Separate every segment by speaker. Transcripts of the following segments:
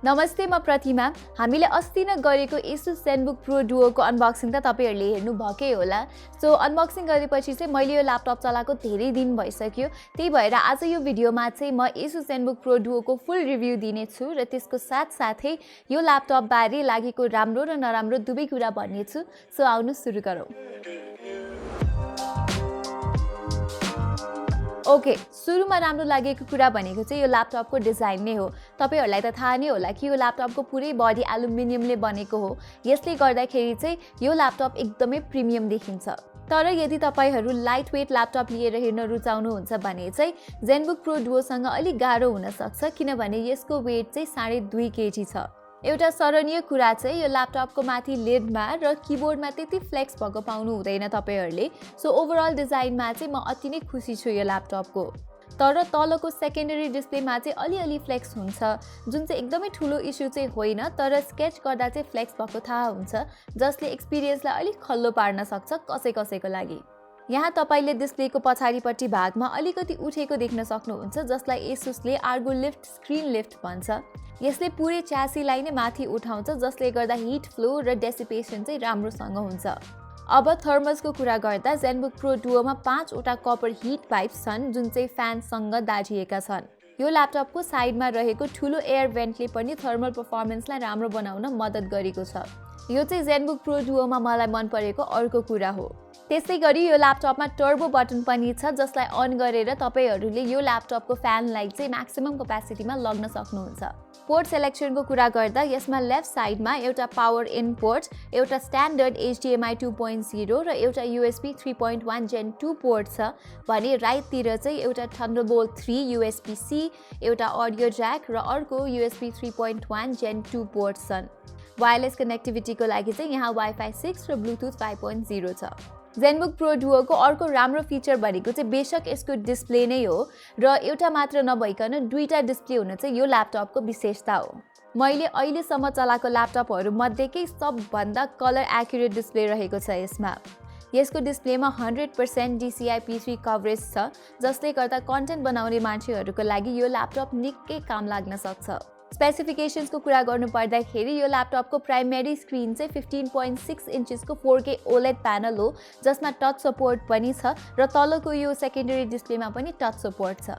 Speaker 1: नमस्ते, म प्रतिमा। हामीले अस्ति नै गरेको एसुस ZenBook Pro Duo को अनबक्सिङ त तपाईहरुले हेर्नु भकै होला। सो अनबक्सिङ गरेपछि चाहिँ मैले यो ल्यापटप चलाएको धेरै दिन भइसक्यो। त्यही भएर आज यो भिडियोमा चाहिँ म एसुस ZenBook Pro Duo को फुल रिभ्यु दिने छु र त्यसको साथसाथै यो ल्यापटप बारे लागेको राम्रो र नराम्रो दुवै कुरा भन्ने छु। सो आउनु सुरु गरौँ। ओके, सुरुमा राम्रो लागेको कुरा भनेको चाहिँ यो ल्यापटपको डिजाइन नै हो। तपाईहरुलाई त थाहा नै होला कि यो ल्यापटपको पुरै बडी एल्युमिनियमले बनेको हो। यसले गर्दाखेरि चाहिँ यो ल्यापटप एकदमै प्रिमियम देखिन्छ। तर यदि तपाईहरु लाइट वेट ल्यापटप लिएर हिँड्न रुचाउनुहुन्छ भने चाहिँ ZenBook Pro Duo सँग अलि गाह्रो हुन सक्छ, किनभने यसको वेट चाहिँ 2.5 केजी छ। एउटा सराहनीय कुरा चाहिँ यो ल्यापटपको माथि लिडमा र किबोर्डमा त्यति फ्लेक्स भएको पाउनु हुँदैन तपाईहरुले। सो ओभरअल डिजाइनमा चाहिँ म अति नै खुसी छु यो ल्यापटपको। तर तलको सेकेन्डरी डिस्प्लेमा चाहिँ अलिअलि फ्लेक्स हुन्छ, जुन चाहिँ एकदमै ठुलो इस्यु चाहिँ होइन, तर स्केच गर्दा चाहिँ फ्लेक्स भएको थाहा हुन्छ, जसले एक्सपिरियन्सलाई अलिक खल्लो पार्न सक्छ कसैको लागि। यहाँ तपाईले डिस्प्लेको पछाडिपट्टि भागमा अलिकति उठेको देख्न सक्नुहुन्छ, जसलाई एसुसले आर्गो लिफ्ट स्क्रिन लिफ्ट भन्छ। यसले पुरै च्यासीलाई नै माथि उठाउँछ, जसले गर्दा हिट फ्लो र डेसिपेसन चाहिँ राम्रोसँग हुन्छ। अब थर्मल्सको कुरा गर्दा ZenBook Pro Duo मा 5 वटा कपर हिट पाइप्स छन्, जुन चाहिँ फ्यानसँग दाझिएका छन्। यो ल्यापटपको साइडमा रहेको ठुलो एयर भेन्टले पनि थर्मल परफर्मेन्सलाई राम्रो बनाउन मद्दत गरेको छ। यो चाहिँ ZenBook Pro Duo मा मलाई मन परेको अर्को कुरा हो। त्यसैगरी यो ल्यापटपमा टर्बो बटन पनि छ, जसलाई अन गरेर तपाईहरुले यो ल्यापटपको फ्यानलाई चाहिँ म्याक्सिमम क्यापेसिटीमा लग्न सक्नुहुन्छ। पोर्ट सेलेक्सनको कुरा गर्दा यसमा लेफ्ट साइडमा एउटा पावर इन पोर्ट, एउटा स्ट्यान्डर्ड HDMI 2.0 र एउटा USB 3.1 Gen 2 पोर्ट छ भने राइटतिर चाहिँ एउटा थन्डरबोल्ट 3 USB-C, एउटा अडियो ज्याक र अर्को USB 3.1 Gen 2 पोर्ट छन्। वायरलेस कनेक्टिभिटीको लागि चाहिँ यहाँ Wi-Fi 6 र Bluetooth 5.0 छ। ZenBook Pro Duo को अर्को राम्रो फिचर भनेको चाहिँ बेशक यसको डिस्प्ले नै हो र एउटा मात्र नभइकन दुईटा डिस्प्ले हुनु चाहिँ यो ल्यापटपको विशेषता हो। मैले अहिलेसम्म चलाएको ल्यापटपहरु मध्येकै सबभन्दा कलर एक्युरेट डिस्प्ले रहेको छ यसमा। यसको डिस्प्लेमा 100% DCI-P3 कभरेज छ, जसले गर्दा कन्टेन्ट बनाउने मान्छेहरुको लागि यो ल्यापटप निकै काम लाग्न सक्छ। स्पेसिफिकेशन्सको कुरा गर्नु पर्दाखेरि यो ल्यापटपको प्राइमेरी स्क्रिन चाहिँ 15.6 इन्चेसको 4K OLED प्यानल हो, जसमा टच सपोर्ट पनि छ र तलको यो सेकेन्डरी डिस्प्लेमा पनि टच सपोर्ट छ।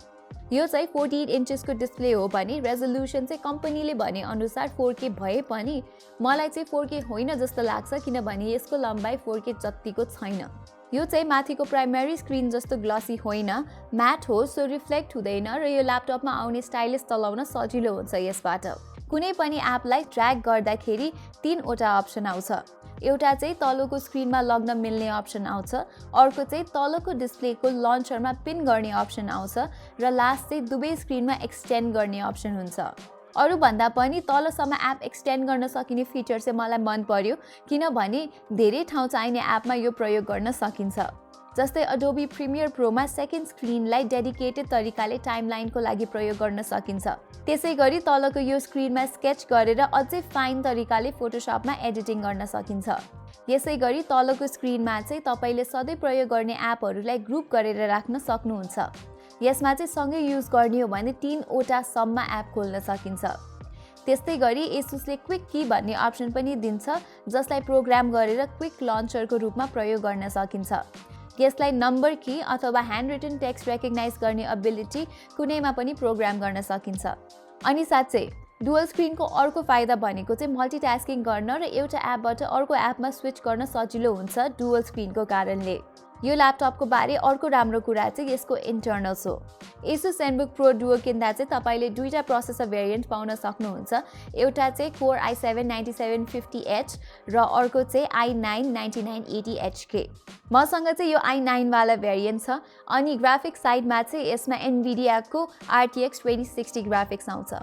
Speaker 1: यो चाहिँ 14 इन्चेसको डिस्प्ले हो भने रेजोल्युसन चाहिँ कम्पनीले भने अनुसार 4K भए पनि मलाई चाहिँ 4K होइन जस्तो लाग्छ, किनभने यसको लम्बाइ 4K जतिको छैन। यो चाहिँ माथिको प्राइमेरी स्क्रिन जस्तो ग्लसी होइन, म्याट हो, सो रिफ्लेक्ट हुँदैन र यो ल्यापटपमा आउने स्टाइलिस चलाउन सजिलो हुन्छ। यसबाट कुनै पनि एपलाई ड्र्याग गर्दाखेरि 3 वटा अप्सन आउँछ। एउटा चाहिँ तलको स्क्रिनमा लग्न मिल्ने अप्सन आउँछ, अर्को चाहिँ तलको डिस्प्लेको लन्चरमा पिन गर्ने अप्सन आउँछ र लास्ट चाहिँ दुवै स्क्रिनमा एक्सटेन्ड गर्ने अप्सन हुन्छ। अरु भन्दा पनि तलसम्म एप एक्सटेन्ड गर्न सकिने फिचर चाहिँ मलाई मन पर्यो, किनभने धेरै ठाउँ चाहिने एपमा यो प्रयोग गर्न सकिन्छ। जस्तै Adobe Premiere Pro मा सेकेन्ड स्क्रिनलाई डेडिकेटेड तरिकाले टाइमलाइनको लागि प्रयोग गर्न सकिन्छ। त्यसैगरी तलको यो स्क्रिनमा स्केच गरेर अझै फाइन तरिकाले फोटोशपमा एडिटिङ गर्न सकिन्छ। यसैगरी तलको स्क्रिनमा चाहिँ तपाईले सधैं प्रयोग गर्ने एपहरुलाई ग्रुप गरेर राख्न सक्नुहुन्छ। यसमा चाहिँ सँगै युज गर्ने हो भने 3 वटा सम्म एप खोल्न सकिन्छ। त्यस्तै गरी एसुसले क्विक की भन्ने अप्सन पनि दिन्छ, जसलाई प्रोग्राम गरेर क्विक लन्चरको रूपमा प्रयोग गर्न सकिन्छ। यसलाई नम्बर की अथवा ह्यान्ड रिटन टेक्स्ट रेकग्नाइज गर्ने एबिलिटी कुनैमा पनि प्रोग्राम गर्न सकिन्छ। अनि साथै डुअल स्क्रिनको अर्को फाइदा भनेको चाहिँ मल्टिटास्किङ गर्न र एउटा एपबाट अर्को एपमा स्विच गर्न सजिलो हुन्छ डुअल स्क्रिनको कारणले। यो ल्यापटपको बारे अर्को राम्रो कुरा चाहिँ यसको इन्टर्नल्स हो। एसुस ZenBook Pro Duo किन्दा चाहिँ तपाईले दुईटा प्रोसेसर भेरिएन्ट पाउन सक्नुहुन्छ। एउटा चाहिँ Core i7-9750H र अर्को चाहिँ i9-9980HK। मसँग चाहिँ यो i9 वाला भेरिएन्ट छ अनि ग्राफिक्स साइडमा चाहिँ यसमा NVIDIA को RTX 2060 ग्राफिक्स आउँछ।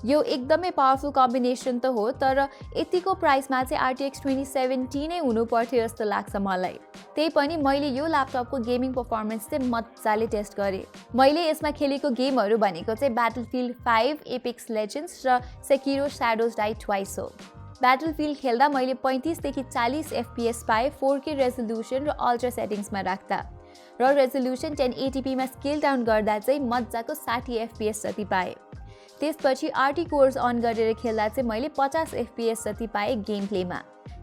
Speaker 1: यो एकदमै पावरफुल कम्बिनेसन त हो, तर यतिको प्राइसमा चाहिँ RTX 2070 नै हुनु पर्थ्यो जस्तो लाग्छ मलाई। त्यही पनि मैले यो ल्यापटपको गेमिङ परफर्मेन्स चाहिँ मजाले टेस्ट गरे। मैले यसमा खेलेको गेमहरु भनेको चाहिँ Battlefield 5, Apex Legends र Sekiro Shadows Die Twice हो। Battlefield खेल्दा मैले 35 देखि 40 FPS पाए 4K रेजोल्युसन र अल्ट्रा सेटिङ्समा राख्दा, र रेजोल्युसन 1080p मा स्केल डाउन गर्दा चाहिँ मजाको 60 FPS जति पाए। त्यसपछि RT कोर्स अन गरेर खेल्दा चाहिँ मैले 50 FPS जति पाएँ गेम प्लेमा।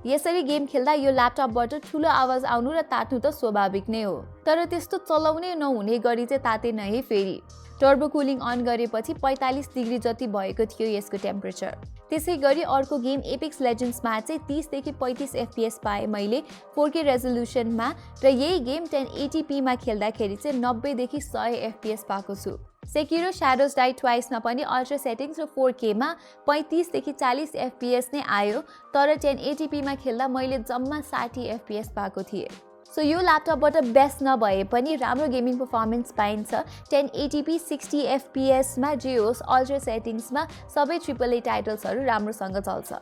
Speaker 1: यसरी गेम खेल्दा यो ल्यापटपबाट ठुलो आवाज आउनु र तात्नु त स्वाभाविक नै हो, तर त्यस्तो चलाउनै नहुने गरी चाहिँ तातेन है। फेरि टर्बो कुलिङ अन गरेपछि 45 डिग्री जति भएको थियो यसको टेम्परेचर। त्यसै गरी अर्को गेम एपेक्स लेजेन्ड्समा चाहिँ 30 देखि 35 FPS पाएँ मैले 4K रेजोल्युसनमा, र यही गेम 1080p मा खेल्दाखेरि चाहिँ 90 देखि 100 FPS पाएको छु। सेकिरो स्याडोज डाइ ट्वाइसमा पनि अल्ट्रा सेटिङ्स र 4K मा 35 देखि 40 FPS नै आयो, तर 1080p मा खेल्दा मैले जम्मा 60 FPS पाएको थिएँ। सो यो ल्यापटपबाट बेस्ट नभए पनि राम्रो गेमिङ पर्फर्मेन्स पाइन्छ। 1080p 60 FPS मा जे होस्, अल्ट्रा सेटिङ्समा सबै AAA टाइटल्सहरू राम्रोसँग चल्छ।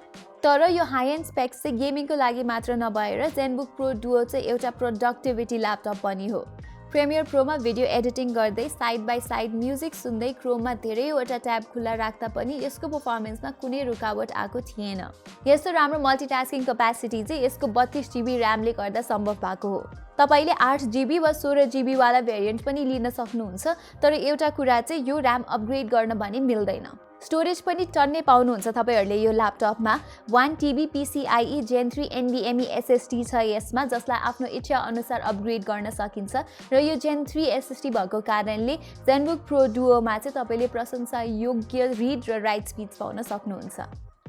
Speaker 1: तर यो हाई एन्ड स्पेक्स चाहिँ गेमिङको लागि मात्र नभएर जेनबुक प्रो डुओ चाहिँ एउटा प्रोडक्टिभिटी ल्यापटप पनि हो। प्रिमियर प्रोमा भिडियो एडिटिङ गर्दै साइड बाई साइड म्युजिक सुन्दै क्रोममा धेरैवटा ट्याब खुल्ला राख्दा पनि यसको पर्फर्मेन्समा कुनै रुकावट आएको थिएन। यस्तो राम्रो मल्टिटास्किङ क्यापेसिटी चाहिँ यसको 32 GB ऱ्यामले गर्दा सम्भव भएको हो। तपाईले 8 GB वा 16 GB वाला भेरिएन्ट पनि लिन सक्नुहुन्छ, तर एउटा कुरा चाहिँ यो ऱ्याम अपग्रेड गर्न भने मिल्दैन। स्टोरेज पनि टन्नै पाउनुहुन्छ तपाईहरुले यो ल्यापटपमा। 1 TB PCIe Gen 3 NVMe SSD छ यसमा, जसलाई आफ्नो इच्छा अनुसार अपग्रेड गर्न सकिन्छ, र यो Gen 3 SSD भएको कारणले जेनबुक प्रो डुओमा चाहिँ तपाईले प्रशंसा योग्य रिड र राइट स्पिड पाउन सक्नुहुन्छ।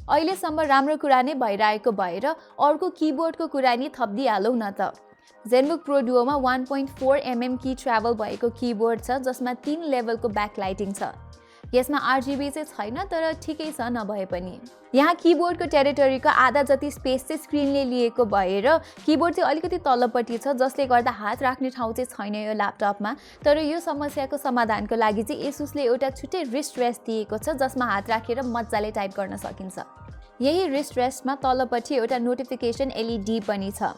Speaker 1: अहिलेसम्म राम्रो कुरा नै भइरहेको भएर अर्को किबोर्डको कुरा नि थप्दिहालौ न त। जेनबुक प्रो डुओमा 1.4 mm की ट्राभल भएको किबोर्ड छ, जसमा 3 लेभलको ब्याकलाइटिङ छ। यसमा RGB चाहिँ छैन, तर ठिकै छ नभए पनि। यहाँ किबोर्डको टेरिटोरीको आधा जति स्पेस चाहिँ स्क्रिनले लिएको भएर किबोर्ड चाहिँ अलिकति तल्लोपट्टि छ, जसले गर्दा हात राख्ने ठाउँ चाहिँ छैन यो ल्यापटपमा। तर यो समस्याको समाधानको लागि चाहिँ एसुसले एउटा छुट्टै रिस्ट रेस्ट दिएको छ, जसमा हात राखेर मजाले टाइप गर्न सकिन्छ। यही रिस्ट रेस्टमा तल्लोपट्टि एउटा नोटिफिकेसन LED पनि छ।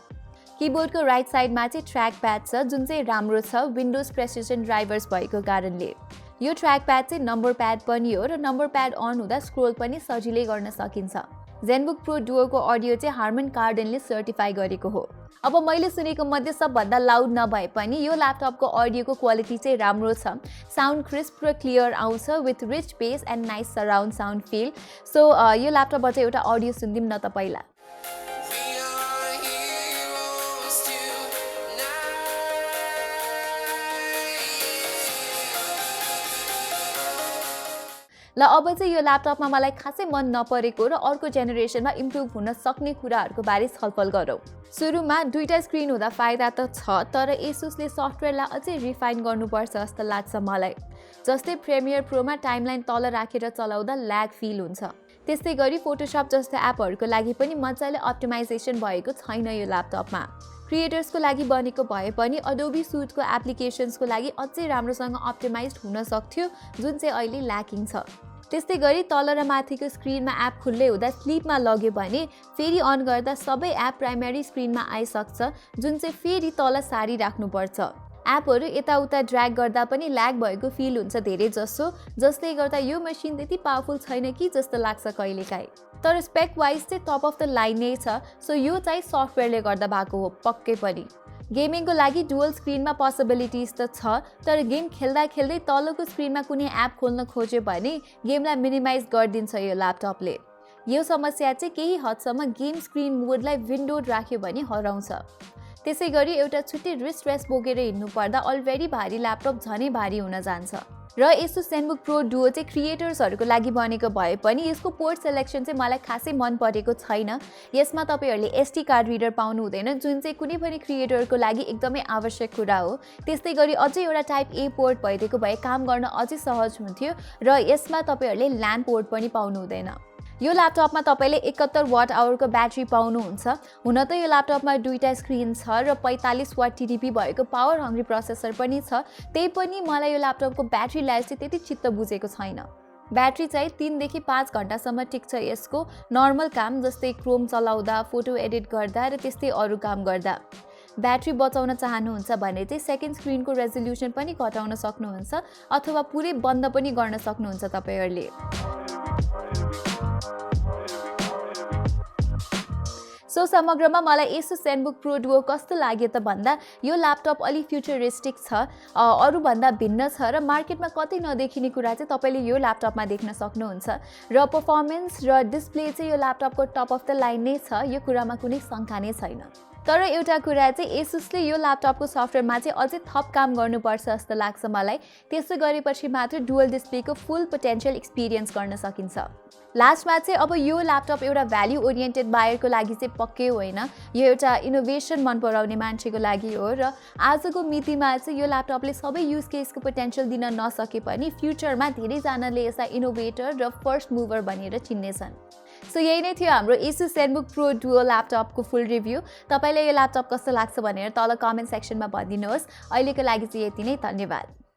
Speaker 1: किबोर्डको राइट साइडमा चाहिँ ट्र्याक प्याड छ, जुन चाहिँ राम्रो छ विन्डोज प्रेसिजन ड्राइभर्स भएको कारणले। यो ट्र्याक प्याड चाहिँ नम्बर प्याड पनि हो, र नम्बर प्याड अन हुँदा स्क्रोल पनि सजिलै गर्न सकिन्छ। जेनबुक प्रो डुओको अडियो चाहिँ हार्मन कार्डेनले सर्टिफाई गरेको हो। अब मैले सुनेको मध्ये सबभन्दा लाउड नभए पनि यो ल्यापटपको अडियोको क्वालिटी चाहिँ राम्रो छ। साउन्ड क्रिस्प र क्लियर आउँछ with rich bass and nice surround sound feel. So यो ल्यापटपबाट एउटा अडियो सुनिदिउँ न त पहिला। ल अब चाहिँ यो ल्यापटपमा मलाई खासै मन नपरेको र अर्को जेनेरेसनमा इम्प्रुभ हुन सक्ने कुराहरूको बारे छलफल गरौँ। सुरुमा दुईटा स्क्रिन हुँदा फाइदा त छ, तर एसुसले सफ्टवेयरलाई अझै रिफाइन गर्नुपर्छ जस्तो लाग्छ मलाई। जस्तै प्रिमियर प्रोमा टाइमलाइन तल राखेर चलाउँदा ल्याग फिल हुन्छ। त्यस्तै गरी फोटोसप जस्तो एपहरूको लागि पनि मजाले अप्टिमाइजेसन भएको छैन यो ल्यापटपमा। क्रिएटर्सको लागि बनेको भए पनि अडोबी सुटको एप्लिकेसन्सको लागि अझै राम्रोसँग अप्टिमाइज हुन सक्थ्यो, जुन चाहिँ अहिले ल्याकिङ छ। त्यस्तै गरी तल र माथिको स्क्रिनमा एप खुल्दै हुँदा स्लिपमा लग्यो भने फेरि अन गर्दा सबै एप प्राइमेरी स्क्रिनमा आइसक्छ, जुन चाहिँ फेरि तल सारी राख्नुपर्छ। एपहरू यताउता ड्र्याग गर्दा पनि ल्याग भएको फिल हुन्छ धेरै जसो, जसले गर्दा यो मसिन त्यति पावरफुल छैन कि जस्तो लाग्छ कहिलेकाहीँ। तर स्पेक वाइज चाहिँ टप अफ द लाइन नै छ, सो यो चाहिँ सफ्टवेयरले गर्दा भएको हो पक्कै पनि। गेमिङको लागि डुअल स्क्रिनमा पोसिबिलिटिज त छ, तर गेम खेल्दा खेल्दै तलको स्क्रिनमा कुनै एप खोल्न खोज्यो भने गेमलाई मिनिमाइज गरिदिन्छ यो ल्यापटपले। यो समस्या चाहिँ केही हदसम्म गेम स्क्रिन मोडलाई विन्डोड राख्यो भने हराउँछ। त्यसै गरी एउटा छुट्टै रिस्ट रेस्ट बोकेर हिँड्नु पर्दा अलरेडी भारी ल्यापटप झनै भारी हुन जान्छ। र एसुस जेनबुक प्रो डुओ चाहिँ क्रिएटर्सहरूको लागि बनेको भए पनि यसको पोर्ट सेलेक्सन चाहिँ मलाई खासै मन परेको छैन। यसमा तपाईहरूले SD कार्ड रिडर पाउनु हुँदैन, जुन चाहिँ कुनै पनि क्रिएटरको लागि एकदमै आवश्यक कुरा हो। त्यस्तै गरी अझै एउटा टाइप A पोर्ट भइदिएको भए काम गर्न अझै सहज हुन्थ्यो, र यसमा तपाईहरूले ल्यान पोर्ट पनि पाउनु हुँदैन। यो ल्यापटपमा तपाईले 71 वाट आवरको ब्याट्री पाउनुहुन्छ। हुन त यो ल्यापटपमा दुईटा स्क्रिन छ र 45 वाट TDP भएको पावर हङ्ग्री प्रोसेसर पनि छ, त्यही पनि मलाई यो ल्यापटपको ब्याट्री लाइफ चाहिँ त्यति चित्त बुझेको छैन। ब्याट्री चाहिँ 3 देखि 5 घण्टासम्म टिक्छ यसको, नर्मल काम जस्तै क्रोम चलाउँदा, फोटो एडिट गर्दा र त्यस्तै अरू काम गर्दा। ब्याट्री बचाउन चाहनुहुन्छ भने चाहिँ सेकेन्ड स्क्रिनको रेजोल्युसन पनि घटाउन सक्नुहुन्छ, अथवा पुरै बन्द पनि गर्न सक्नुहुन्छ तपाईहरूले। सो सो समग्रमा मलाई एसुस ZenBook Pro Duo कस्तो लाग्यो त भन्दा यो ल्यापटप अलि फ्युचरिस्टिक छ, अरूभन्दा भिन्न छ र मार्केटमा कतै नदेखिने कुरा चाहिँ तपाईँले यो ल्यापटपमा देख्न सक्नुहुन्छ र पर्फर्मेन्स र डिस्प्ले चाहिँ यो ल्यापटपको टप अफ द लाइन नै छ, यो कुरामा कुनै शङ्का नै छैन। तर एउटा कुरा चाहिँ एसुसले यो ल्यापटपको सफ्टवेयरमा चाहिँ अझै थप काम गर्नुपर्छ जस्तो लाग्छ मलाई। त्यसो गरेपछि मात्र डुअल डिस्प्लेको फुल पोटेन्सियल एक्सपिरियन्स गर्न सकिन्छ। लास्टमा चाहिँ अब यो ल्यापटप एउटा भ्याल्यु ओरिएन्टेड बायरको लागि चाहिँ पक्कै होइन, यो एउटा इनोभेसन मन पराउने मान्छेको लागि हो र आजको मितिमा चाहिँ यो ल्यापटपले सबै युज केसको पोटेन्सियल दिन नसके पनि फ्युचरमा धेरैजनाले यसलाई इनोभेटर र फर्स्ट मुभर भनेर चिन्नेछन्। सो यही नै थियो हाम्रो एसुस ZenBook Pro Duo ल्यापटपको फुल रिभ्यू। तपाईँलाई यो ल्यापटप कस्तो लाग्छ भनेर तल कमेन्ट सेक्सनमा भनिदिनुहोस्। अहिलेको लागि चाहिँ यति नै, धन्यवाद।